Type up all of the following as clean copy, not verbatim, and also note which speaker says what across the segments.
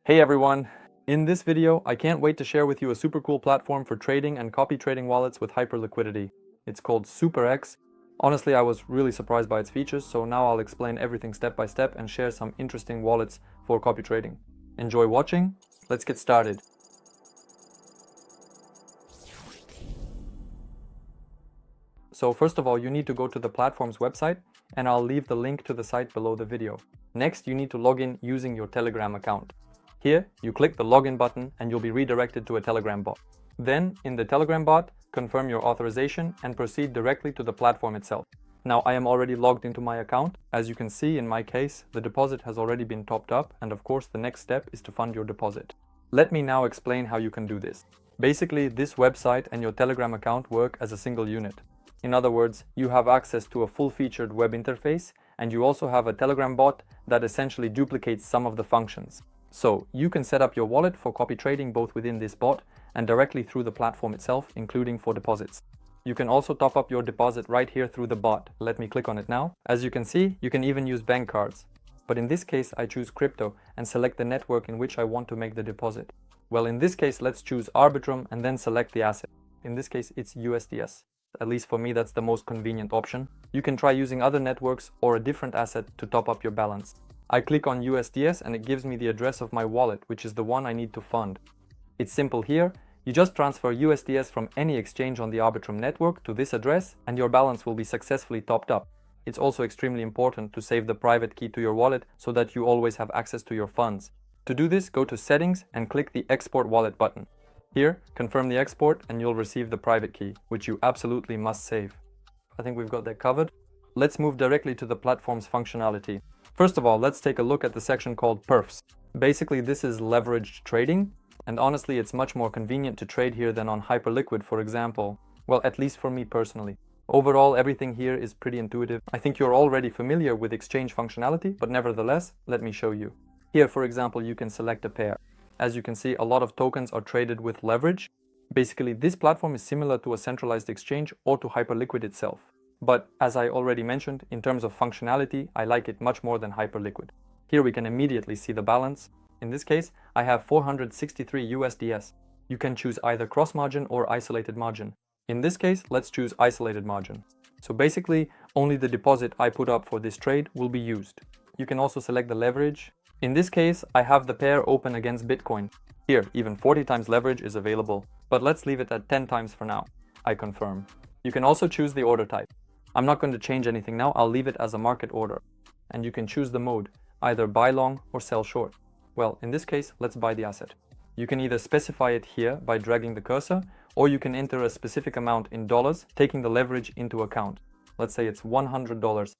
Speaker 1: Hey everyone! In this video, I can't wait to share with you a super cool platform for trading and copy trading wallets with hyper liquidity. It's called Superx. Honestly, I was really surprised by its features, so now I'll explain everything step by step and share some interesting wallets for copy trading. Enjoy watching. Let's get started. So first of all, you need to go to the platform's website, and I'll leave the link to the site below the video. Next, you need to log in using your Telegram account. Here, you click the login button and you'll be redirected to a Telegram bot. Then, in the Telegram bot, confirm your authorization and proceed directly to the platform itself. Now, I am already logged into my account. As you can see, in my case, the deposit has already been topped up, and of course, the next step is to fund your deposit. Let me now explain how you can do this. Basically, this website and your Telegram account work as a single unit. In other words, you have access to a full-featured web interface, and you also have a Telegram bot that essentially duplicates some of the functions. So, you can set up your wallet for copy trading both within this bot and directly through the platform itself, including for deposits. You can also top up your deposit right here through the bot. Let me click on it now. As you can see, you can even use bank cards. But in this case, I choose crypto and select the network in which I want to make the deposit. Well, in this case, let's choose Arbitrum and then select the asset. In this case, it's USDS. At least for me, that's the most convenient option. You can try using other networks or a different asset to top up your balance. I click on USDS and it gives me the address of my wallet, which is the one I need to fund. It's simple here. You just transfer USDS from any exchange on the Arbitrum network to this address and your balance will be successfully topped up. It's also extremely important to save the private key to your wallet so that you always have access to your funds. To do this, go to Settings and click the Export Wallet button. Here, confirm the export and you'll receive the private key, which you absolutely must save. I think we've got that covered. Let's move directly to the platform's functionality. First of all, let's take a look at the section called Perfs. Basically, this is leveraged trading, and honestly, it's much more convenient to trade here than on Hyperliquid, for example. Well, at least for me personally. Overall, everything here is pretty intuitive. I think you're already familiar with exchange functionality, but nevertheless, let me show you. Here, for example, you can select a pair. As you can see, a lot of tokens are traded with leverage. Basically, this platform is similar to a centralized exchange or to Hyperliquid itself. But as I already mentioned, in terms of functionality, I like it much more than Hyperliquid. Here we can immediately see the balance. In this case, I have 463 USDS. You can choose either cross margin or isolated margin. In this case, let's choose isolated margin. So basically, only the deposit I put up for this trade will be used. You can also select the leverage. In this case, I have the pair open against Bitcoin. Here, even 40 times leverage is available, but let's leave it at 10 times for now. I confirm. You can also choose the order type. I'm not going to change anything now, I'll leave it as a market order. And you can choose the mode, either buy long or sell short. Well, in this case, let's buy the asset. You can either specify it here by dragging the cursor, or you can enter a specific amount in dollars, taking the leverage into account. Let's say it's $100.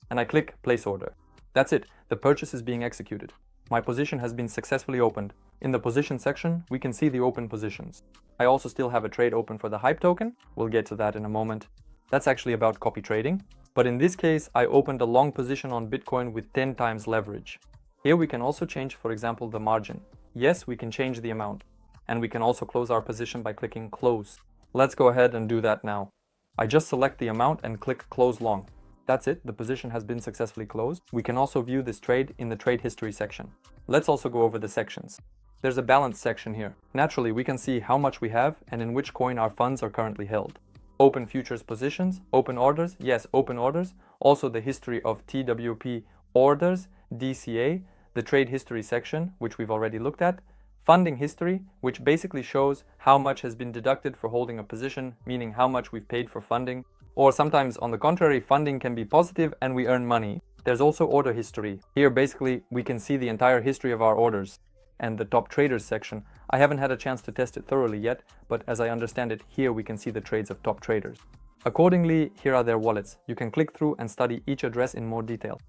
Speaker 1: And I click place order. That's it, the purchase is being executed. My position has been successfully opened. In the position section, we can see the open positions. I also still have a trade open for the Hype token. We'll get to that in a moment. That's actually about copy trading. But in this case, I opened a long position on Bitcoin with 10 times leverage. Here we can also change, for example, the margin. Yes, we can change the amount. And we can also close our position by clicking close. Let's go ahead and do that now. I just select the amount and click close long. That's it, the position has been successfully closed. We can also view this trade in the trade history section. Let's also go over the sections. There's a balance section here. Naturally, we can see how much we have and in which coin our funds are currently held. Open futures positions, open orders, yes, open orders. Also the history of TWP orders, DCA, the trade history section, which we've already looked at. Funding history, which basically shows how much has been deducted for holding a position, meaning how much we've paid for funding. Or sometimes, on the contrary, funding can be positive and we earn money. There's also order history. Here, basically, we can see the entire history of our orders. And the top traders section, I haven't had a chance to test it thoroughly yet, but as I understand it, here we can see the trades of top traders. Accordingly, here are their wallets. You can click through and study each address in more detail.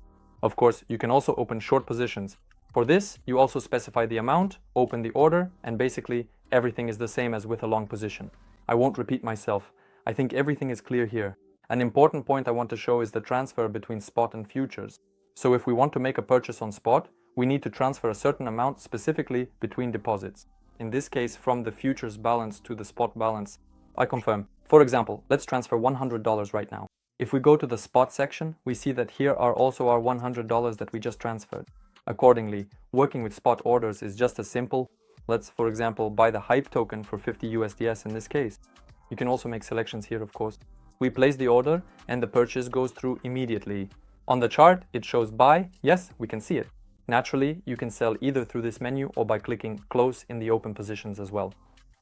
Speaker 1: Of course, you can also open short positions. For this, you also specify the amount, open the order, and basically, everything is the same as with a long position. I won't repeat myself. I think everything is clear here. An important point I want to show is the transfer between spot and futures. So if we want to make a purchase on spot, we need to transfer a certain amount specifically between deposits. In this case, from the futures balance to the spot balance. I confirm. For example, let's transfer $100 right now. If we go to the spot section, we see that here are also our $100 that we just transferred. Accordingly, working with spot orders is just as simple. Let's, for example, buy the hype token for 50 USDS in this case. You can also make selections here, of course. We place the order and the purchase goes through immediately. On the chart, it shows buy. Yes, we can see it. Naturally, you can sell either through this menu or by clicking close in the open positions as well.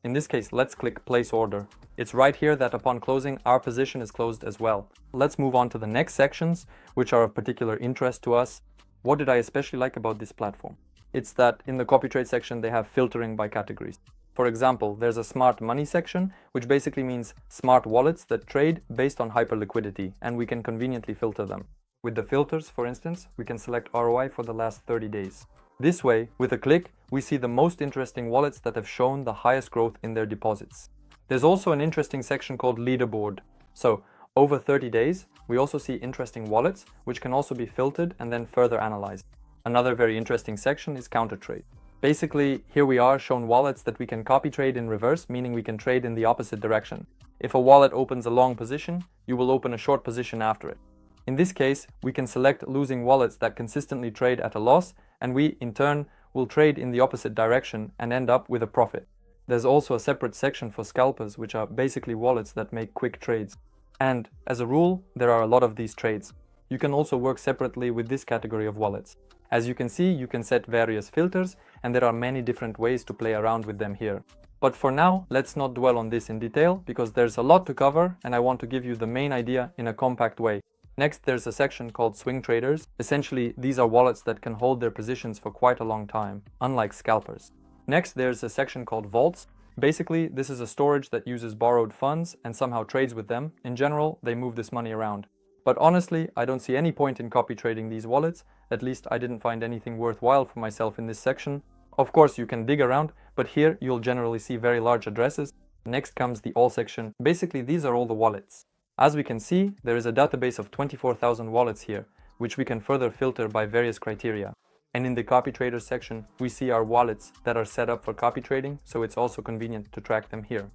Speaker 1: In this case, let's click place order. It's right here that upon closing, our position is closed as well. Let's move on to the next sections, which are of particular interest to us. What did I especially like about this platform? It's that in the Copytrade section, they have filtering by categories. For example, there's a smart money section, which basically means smart wallets that trade based on hyperliquidity, and we can conveniently filter them. With the filters, for instance, we can select ROI for the last 30 days. This way, with a click, we see the most interesting wallets that have shown the highest growth in their deposits. There's also an interesting section called leaderboard. So, over 30 days, we also see interesting wallets, which can also be filtered and then further analyzed. Another very interesting section is counter trade. Basically, here we are shown wallets that we can copy trade in reverse, meaning we can trade in the opposite direction. If a wallet opens a long position, you will open a short position after it. In this case, we can select losing wallets that consistently trade at a loss, and we, in turn, will trade in the opposite direction and end up with a profit. There's also a separate section for scalpers, which are basically wallets that make quick trades. And, as a rule, there are a lot of these trades. You can also work separately with this category of wallets. As you can see, you can set various filters, and there are many different ways to play around with them here. But for now, let's not dwell on this in detail, because there's a lot to cover, and I want to give you the main idea in a compact way. Next, there's a section called swing traders. Essentially, these are wallets that can hold their positions for quite a long time, unlike scalpers. Next, there's a section called vaults. Basically, this is a storage that uses borrowed funds and somehow trades with them. In general, they move this money around. But honestly, I don't see any point in copy trading these wallets. At least I didn't find anything worthwhile for myself in this section. Of course, you can dig around, but here you'll generally see very large addresses. Next comes the all section. Basically, these are all the wallets. As we can see, there is a database of 24,000 wallets here, which we can further filter by various criteria. And in the copy traders section, we see our wallets that are set up for copy trading, so it's also convenient to track them here.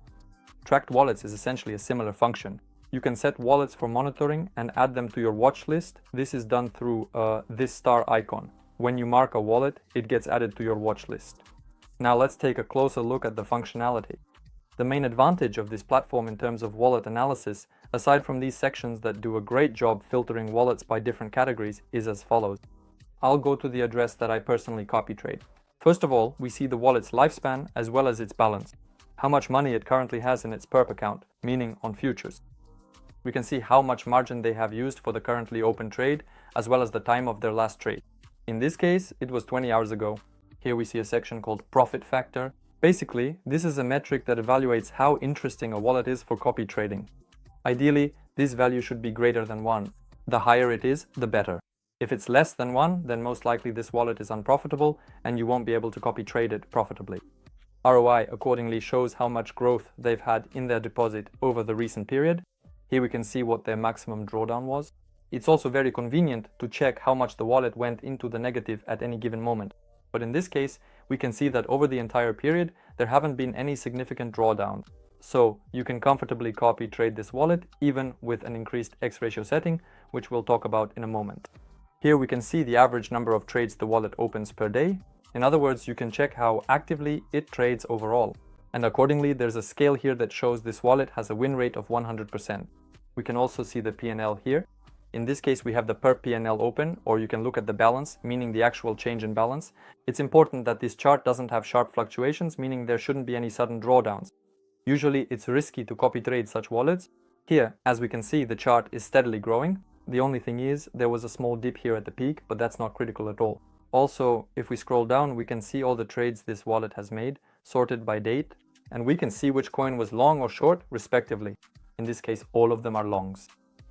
Speaker 1: Tracked wallets is essentially a similar function. You can set wallets for monitoring and add them to your watch list. This is done through this star icon. When you mark a wallet, it gets added to your watch list. Now let's take a closer look at the functionality. The main advantage of this platform in terms of wallet analysis, aside from these sections that do a great job filtering wallets by different categories, is as follows. I'll go to the address that I personally copy trade. First of all, we see the wallet's lifespan as well as its balance, how much money it currently has in its perp account, meaning on futures. We can see how much margin they have used for the currently open trade, as well as the time of their last trade. In this case, it was 20 hours ago. Here we see a section called profit factor. Basically, this is a metric that evaluates how interesting a wallet is for copy trading. Ideally, this value should be greater than 1. The higher it is, the better. If it's less than 1, then most likely this wallet is unprofitable and you won't be able to copy trade it profitably. ROI accordingly shows how much growth they've had in their deposit over the recent period. Here we can see what their maximum drawdown was. It's also very convenient to check how much the wallet went into the negative at any given moment. But in this case, we can see that over the entire period, there haven't been any significant drawdowns. So you can comfortably copy trade this wallet even with an increased X ratio setting, which we'll talk about in a moment. Here we can see the average number of trades the wallet opens per day. In other words, you can check how actively it trades overall. And accordingly, there's a scale here that shows this wallet has a win rate of 100%. We can also see the P&L here. In this case, we have the per P&L open, or you can look at the balance, meaning the actual change in balance. It's important that this chart doesn't have sharp fluctuations, meaning there shouldn't be any sudden drawdowns. Usually, it's risky to copy trade such wallets. Here, as we can see, the chart is steadily growing. The only thing is, there was a small dip here at the peak, but that's not critical at all. Also, if we scroll down, we can see all the trades this wallet has made, sorted by date, and we can see which coin was long or short, respectively. In this case, all of them are longs.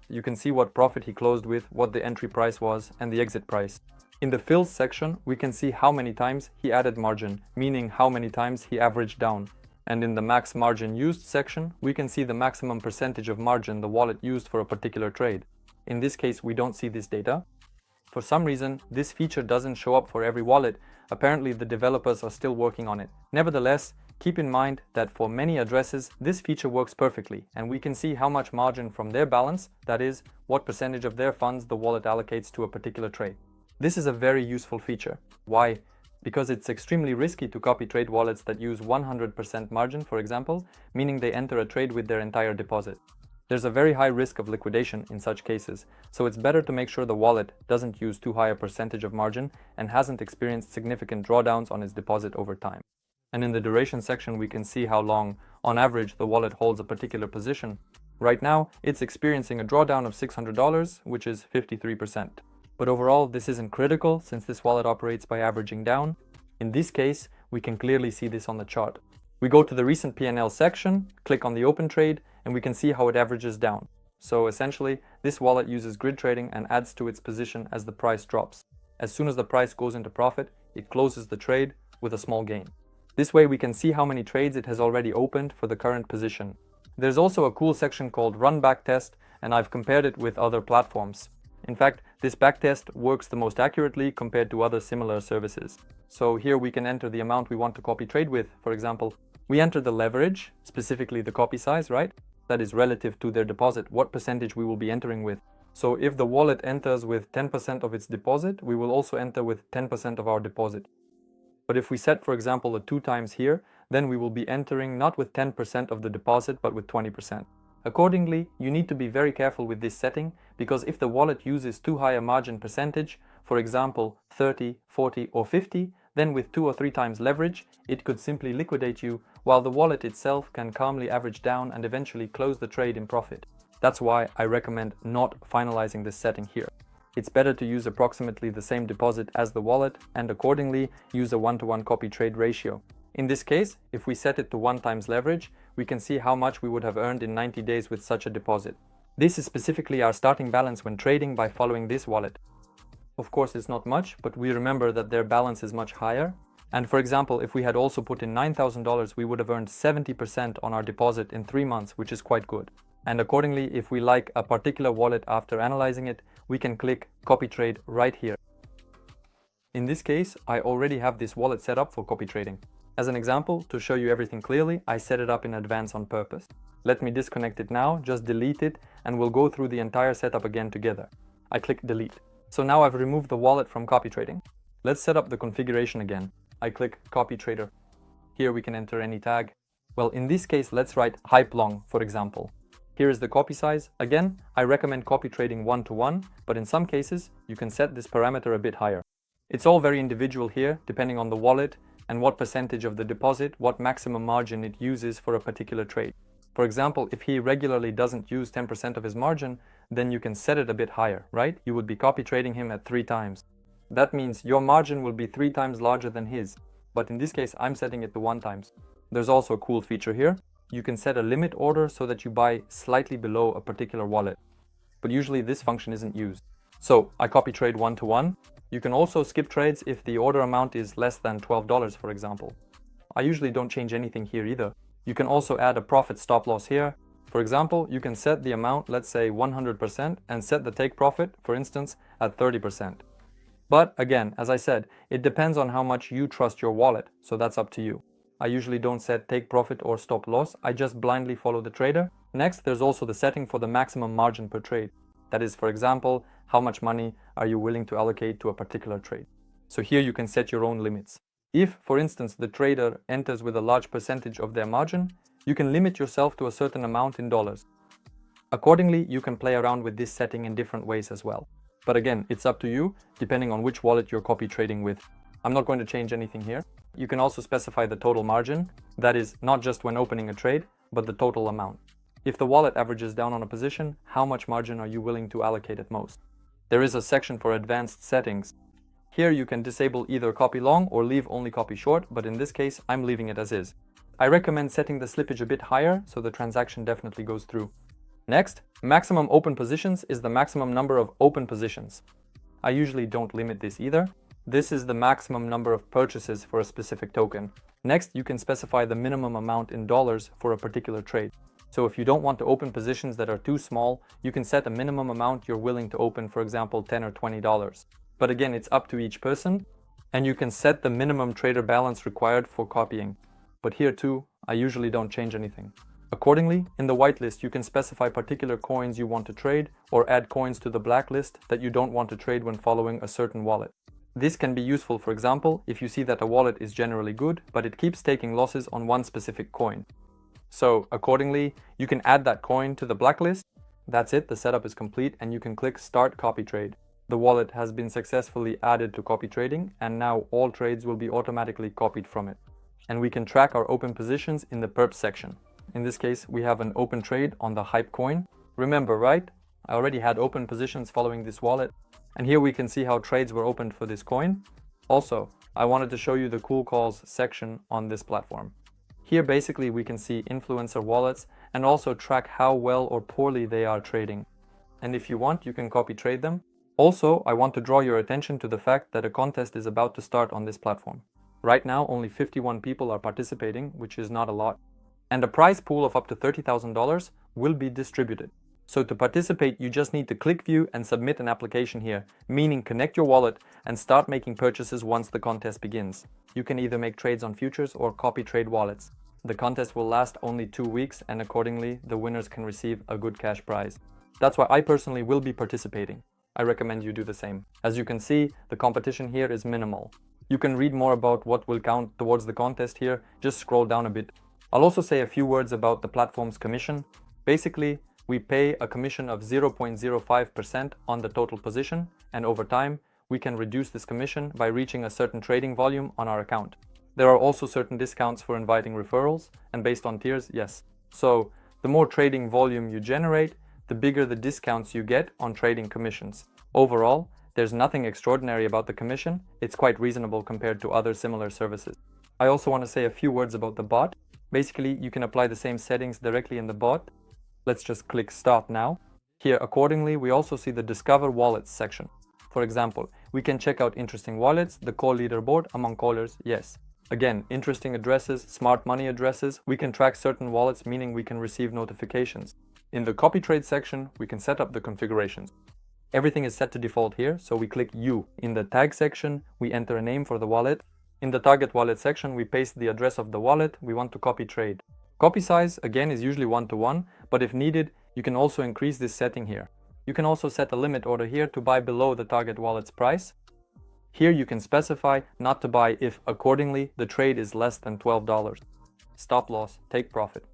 Speaker 1: You can see what profit he closed with, what the entry price was, and the exit price. In the fills section, we can see how many times he added margin, meaning how many times he averaged down. And in the max margin used section, we can see the maximum percentage of margin the wallet used for a particular trade. In this case, we don't see this data. For some reason, this feature doesn't show up for every wallet. Apparently, the developers are still working on it. Nevertheless, keep in mind that for many addresses, this feature works perfectly, and we can see how much margin from their balance, that is, what percentage of their funds the wallet allocates to a particular trade. This is a very useful feature. Why? Because it's extremely risky to copy trade wallets that use 100% margin, for example, meaning they enter a trade with their entire deposit. There's a very high risk of liquidation in such cases, so it's better to make sure the wallet doesn't use too high a percentage of margin and hasn't experienced significant drawdowns on its deposit over time. And in the duration section, we can see how long, on average, the wallet holds a particular position. Right now, it's experiencing a drawdown of $600, which is 53%. But overall, this isn't critical since this wallet operates by averaging down. In this case, we can clearly see this on the chart. We go to the recent P&L section, click on the open trade, and we can see how it averages down. So essentially, this wallet uses grid trading and adds to its position as the price drops. As soon as the price goes into profit, it closes the trade with a small gain. This way we can see how many trades it has already opened for the current position. There's also a cool section called Run Backtest, and I've compared it with other platforms. In fact, this backtest works the most accurately compared to other similar services. So here we can enter the amount we want to copy trade with. For example, we enter the leverage, specifically the copy size, right? That is relative to their deposit, what percentage we will be entering with. So if the wallet enters with 10% of its deposit, we will also enter with 10% of our deposit. But if we set, for example, a 2 times here, then we will be entering not with 10% of the deposit, but with 20%. Accordingly, you need to be very careful with this setting, because if the wallet uses too high a margin percentage, for example 30, 40 or 50, then with 2 or 3 times leverage, it could simply liquidate you, while the wallet itself can calmly average down and eventually close the trade in profit. That's why I recommend not finalizing this setting here. It's better to use approximately the same deposit as the wallet and accordingly use a 1-to-1 copy trade ratio. In this case, if we set it to 1 times leverage, we can see how much we would have earned in 90 days with such a deposit. This is specifically our starting balance when trading by following this wallet. Of course, it's not much, but we remember that their balance is much higher. And for example, if we had also put in $9,000, we would have earned 70% on our deposit in 3 months, which is quite good. And accordingly, if we like a particular wallet after analyzing it, we can click copy trade right here. In this case, I already have this wallet set up for copy trading. As an example, to show you everything clearly, I set it up in advance on purpose. Let me disconnect it now, just delete it, and we'll go through the entire setup again together. I click delete. So now I've removed the wallet from copy trading. Let's set up the configuration again. I click copy trader. Here we can enter any tag. Well, in this case, let's write hype long, for example. Here is the copy size. Again, I recommend copy trading 1-to-1, but in some cases, you can set this parameter a bit higher. It's all very individual here, depending on the wallet and what percentage of the deposit, what maximum margin it uses for a particular trade. For example, if he regularly doesn't use 10% of his margin, then you can set it a bit higher, right? You would be copy trading him at 3 times. That means your margin will be 3 times larger than his. But in this case, I'm setting it to 1 times. There's also a cool feature here. You can set a limit order so that you buy slightly below a particular wallet. But usually this function isn't used. So I copy trade 1-to-1. You can also skip trades if the order amount is less than $12, for example. I usually don't change anything here either. You can also add a profit stop loss here. For example, you can set the amount, let's say 100%, and set the take profit, for instance, at 30%. But again, as I said, it depends on how much you trust your wallet, so that's up to you. I usually don't set take profit or stop loss, I just blindly follow the trader. Next, there's also the setting for the maximum margin per trade. That is, for example, how much money are you willing to allocate to a particular trade. So here you can set your own limits. If, for instance, the trader enters with a large percentage of their margin, you can limit yourself to a certain amount in dollars. Accordingly, you can play around with this setting in different ways as well. But again, it's up to you, depending on which wallet you're copy trading with. I'm not going to change anything here. You can also specify the total margin, that is, not just when opening a trade, but the total amount. If the wallet averages down on a position, how much margin are you willing to allocate at most? There is a section for advanced settings. Here you can disable either copy long or leave only copy short, but in this case, I'm leaving it as is. I recommend setting the slippage a bit higher, so the transaction definitely goes through. Next, maximum open positions is the maximum number of open positions. I usually don't limit this either. This is the maximum number of purchases for a specific token. Next, you can specify the minimum amount in dollars for a particular trade. So if you don't want to open positions that are too small, you can set a minimum amount you're willing to open, for example, $10 or $20. But again, it's up to each person, and you can set the minimum trader balance required for copying. But here too, I usually don't change anything. Accordingly, in the whitelist, you can specify particular coins you want to trade or add coins to the blacklist that you don't want to trade when following a certain wallet. This can be useful, for example, if you see that a wallet is generally good, but it keeps taking losses on one specific coin. So accordingly, you can add that coin to the blacklist. That's it, the setup is complete, and you can click Start Copy Trade. The wallet has been successfully added to Copytrading, and now all trades will be automatically copied from it. And we can track our open positions in the perps section. In this case, we have an open trade on the hype coin. Remember, right? I already had open positions following this wallet. And here we can see how trades were opened for this coin. Also, I wanted to show you the cool calls section on this platform. Here basically we can see influencer wallets and also track how well or poorly they are trading. And if you want, you can copy trade them. Also, I want to draw your attention to the fact that a contest is about to start on this platform. Right now, only 51 people are participating, which is not a lot. And a prize pool of up to $30,000 will be distributed. So to participate, you just need to click view and submit an application here, meaning connect your wallet and start making purchases once the contest begins. You can either make trades on futures or copy trade wallets. The contest will last only 2 weeks, and accordingly, the winners can receive a good cash prize. That's why I personally will be participating. I recommend you do the same. As you can see, the competition here is minimal. You can read more about what will count towards the contest here, just scroll down a bit. I'll also say a few words about the platform's commission. Basically, we pay a commission of 0.05% on the total position, and over time, we can reduce this commission by reaching a certain trading volume on our account. There are also certain discounts for inviting referrals, and based on tiers, yes. So, the more trading volume you generate, the bigger the discounts you get on trading commissions. Overall, there's nothing extraordinary about the commission. It's quite reasonable compared to other similar services. I also want to say a few words about the bot. Basically, you can apply the same settings directly in the bot. Let's just click Start Now. Here, accordingly, we also see the Discover Wallets section. For example, we can check out interesting wallets, the call leaderboard among callers, yes. Again, interesting addresses, smart money addresses, we can track certain wallets, meaning we can receive notifications. In the Copy Trade section, we can set up the configurations. Everything is set to default here, so we click You. In the Tag section, we enter a name for the wallet. In the Target Wallet section, we paste the address of the wallet we want to copy trade. Copy size, again, is usually 1:1, but if needed, you can also increase this setting here. You can also set a limit order here to buy below the target wallet's price. Here you can specify not to buy if, accordingly, the trade is less than $12. Stop loss, take profit.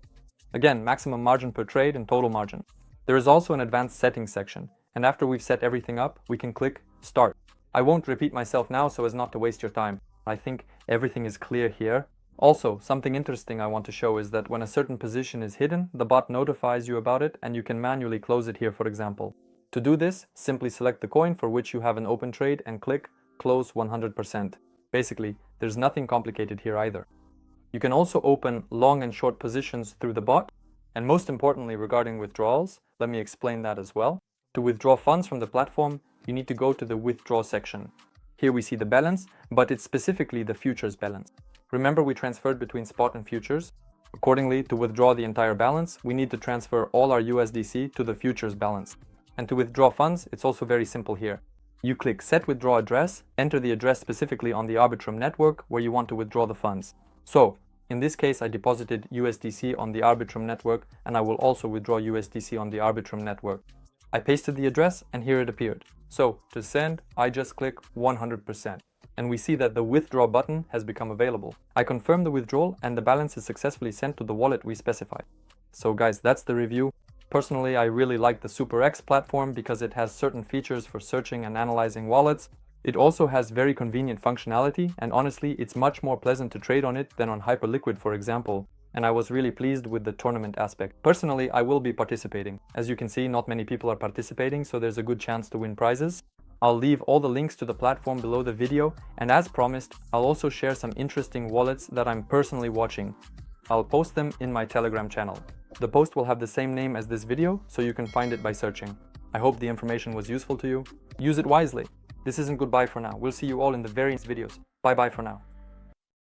Speaker 1: Again, maximum margin per trade and total margin. There is also an advanced settings section, and after we've set everything up, we can click Start. I won't repeat myself now so as not to waste your time. I think everything is clear here. Also, something interesting I want to show is that when a certain position is hidden, the bot notifies you about it and you can manually close it here, for example. To do this, simply select the coin for which you have an open trade and click Close 100%. Basically, there's nothing complicated here either. You can also open long and short positions through the bot. And most importantly, regarding withdrawals, let me explain that as well. To withdraw funds from the platform, you need to go to the Withdraw section. Here we see the balance, but it's specifically the futures balance. Remember, we transferred between spot and futures. Accordingly, to withdraw the entire balance, we need to transfer all our USDC to the futures balance. And to withdraw funds, it's also very simple here. You click Set Withdraw Address, enter the address specifically on the Arbitrum network where you want to withdraw the funds. So, in this case, I deposited USDC on the Arbitrum network, and I will also withdraw USDC on the Arbitrum network. I pasted the address and here it appeared. So, to send, I just click 100%. And we see that the withdraw button has become available. I confirm the withdrawal and the balance is successfully sent to the wallet we specified. So guys, that's the review. Personally, I really like the Superx platform because it has certain features for searching and analyzing wallets. It also has very convenient functionality, and honestly, it's much more pleasant to trade on it than on Hyperliquid, for example. And I was really pleased with the tournament aspect. Personally, I will be participating. As you can see, not many people are participating, so there's a good chance to win prizes. I'll leave all the links to the platform below the video, and as promised, I'll also share some interesting wallets that I'm personally watching. I'll post them in my Telegram channel. The post will have the same name as this video, so you can find it by searching. I hope the information was useful to you. Use it wisely. This isn't goodbye for now. We'll see you all in the very next videos. Bye bye for now.